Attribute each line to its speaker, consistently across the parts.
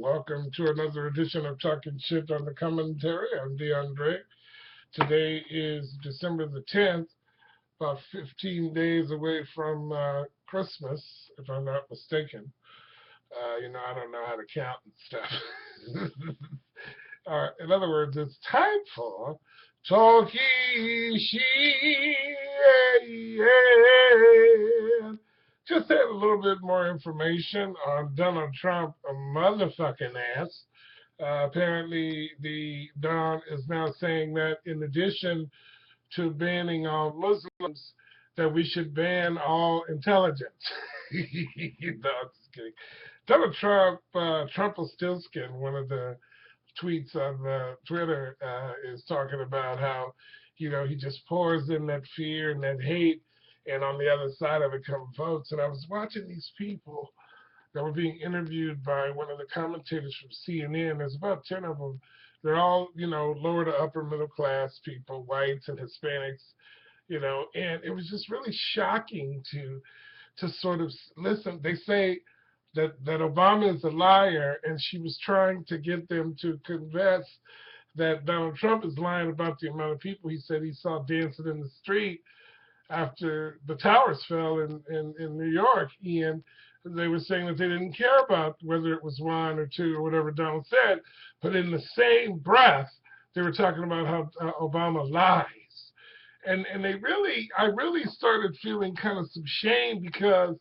Speaker 1: Welcome to another edition of Talking Shit on the Commentary. I'm DeAndre. Today is December the 10th, about 15 days away from Christmas, if I'm not mistaken. I don't know how to count and stuff. In other words, it's time for Talking Shit. Just add a little bit more information on Donald Trump, a motherfucking ass. Apparently, the Don is now saying that in addition to banning all Muslims, that we should ban all intelligence. No, I'm just kidding. Donald Trump, Trumpelstiltskin, one of the tweets on Twitter, is talking about how, he just pours in that fear and that hate, and on the other side of it come votes. And I was watching these people that were being interviewed by one of the commentators from CNN. There's about 10 of them. They're all, lower to upper middle class people, whites and Hispanics, and it was just really shocking to sort of listen. They say that Obama is a liar, and she was trying to get them to confess that Donald Trump is lying about the amount of people he said he saw dancing in the street after the towers fell in New York. And they were saying that they didn't care about whether it was one or two or whatever Donald said, but in the same breath, they were talking about how Obama lies. And I really started feeling kind of some shame, because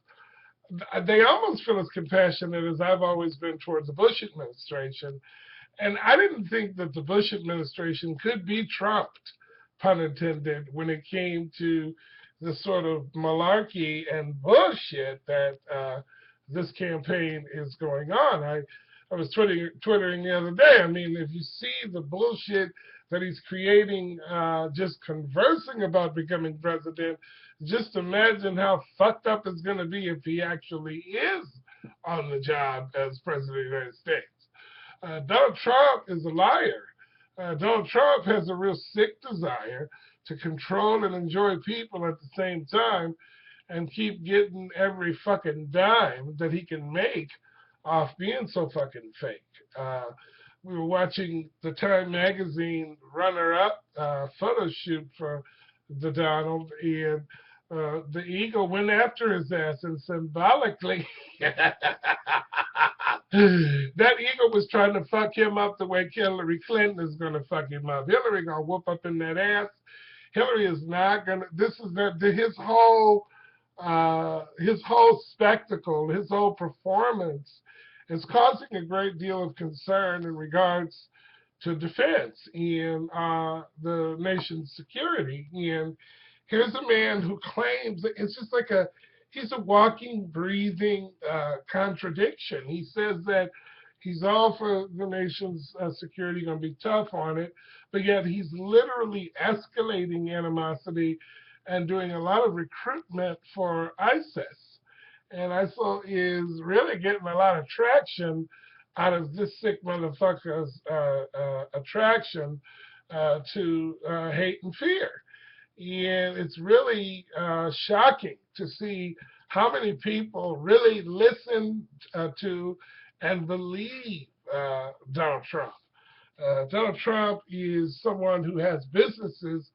Speaker 1: they almost feel as compassionate as I've always been towards the Bush administration. And I didn't think that the Bush administration could be trumped, pun intended, when it came to the sort of malarkey and bullshit that this campaign is going on. I was twittering the other day. I mean, if you see the bullshit that he's creating, just conversing about becoming president, just imagine how fucked up it's going to be if he actually is on the job as president of the United States. Donald Trump is a liar. Donald Trump has a real sick desire to control and enjoy people at the same time, and keep getting every fucking dime that he can make off being so fucking fake. We were watching the Time magazine runner-up photo shoot for the Donald, and the Eagle went after his ass, and symbolically that Eagle was trying to fuck him up the way Hillary Clinton is going to fuck him up. Hillary going to whoop up in that ass. Hillary is not going to, his whole spectacle, his whole performance is causing a great deal of concern in regards to defense and the nation's security. And here's a man who claims that it's just like he's a walking, breathing contradiction. He says that he's all for the nation's security, going to be tough on it, but yet he's literally escalating animosity and doing a lot of recruitment for ISIS. And ISIL is really getting a lot of traction out of this sick motherfucker's attraction to hate and fear. And it's really shocking to see how many people really listen to and believe Donald Trump. Donald Trump is someone who has businesses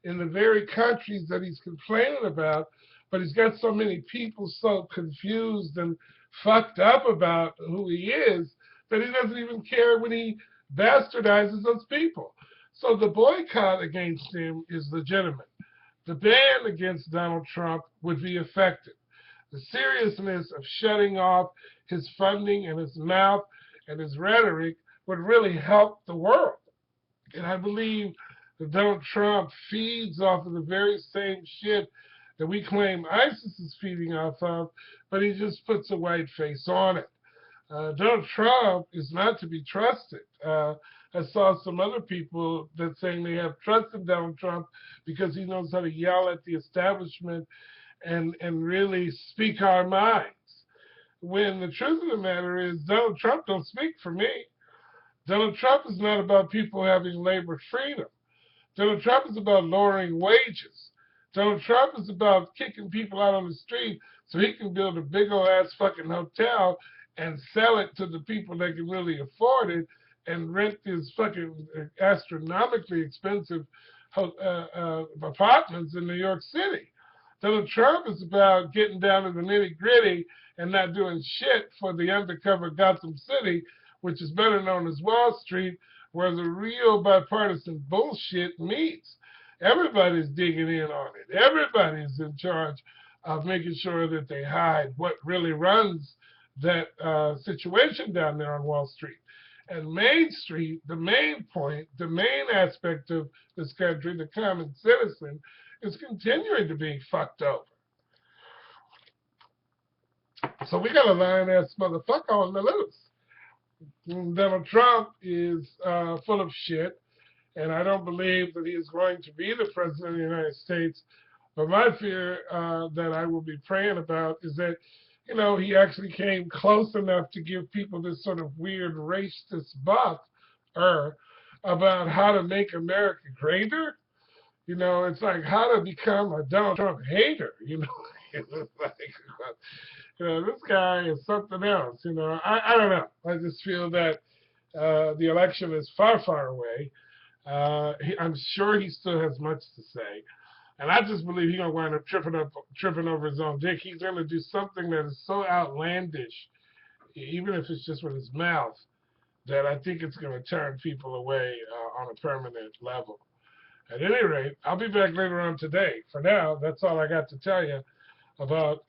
Speaker 1: in the very countries that he's complaining about, but he's got so many people so confused and fucked up about who he is that he doesn't even care when he bastardizes those people. So the boycott against him is legitimate. The ban against Donald Trump would be effective. The seriousness of shutting off his funding and his mouth and his rhetoric would really help the world. And I believe that Donald Trump feeds off of the very same shit that we claim ISIS is feeding off of, but he just puts a white face on it. Donald Trump is not to be trusted. I saw some other people that saying they have trust in Donald Trump because he knows how to yell at the establishment and really speak our minds. When the truth of the matter is, Donald Trump don't speak for me. Donald Trump is not about people having labor freedom. Donald Trump is about lowering wages. Donald Trump is about kicking people out on the street so he can build a big old ass fucking hotel and sell it to the people that can really afford it and rent these fucking astronomically expensive apartments in New York City. Donald Trump is about getting down to the nitty gritty and not doing shit for the undercover Gotham City, which is better known as Wall Street, where the real bipartisan bullshit meets. Everybody's digging in on it. Everybody's in charge of making sure that they hide what really runs that situation down there on Wall Street. And Main Street, the main point, the main aspect of this country, the common citizen, is continuing to be fucked over. So we got a lying-ass motherfucker on the loose. Donald Trump is full of shit, and I don't believe that he is going to be the president of the United States. But my fear that I will be praying about is that, you know, he actually came close enough to give people this sort of weird racist buff about how to make America greater. You know, it's like how to become a Donald Trump hater, you know. It's like, you know, this guy is something else, you know. I don't know. I just feel that the election is far, far away. I'm sure he still has much to say. And I just believe he's going to wind up tripping over his own dick. He's going to do something that is so outlandish, even if it's just with his mouth, that I think it's going to turn people away on a permanent level. At any rate, I'll be back later on today. For now, that's all I got to tell you about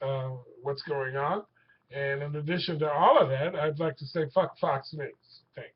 Speaker 1: what's going on. And in addition to all of that, I'd like to say fuck Fox News. Thanks.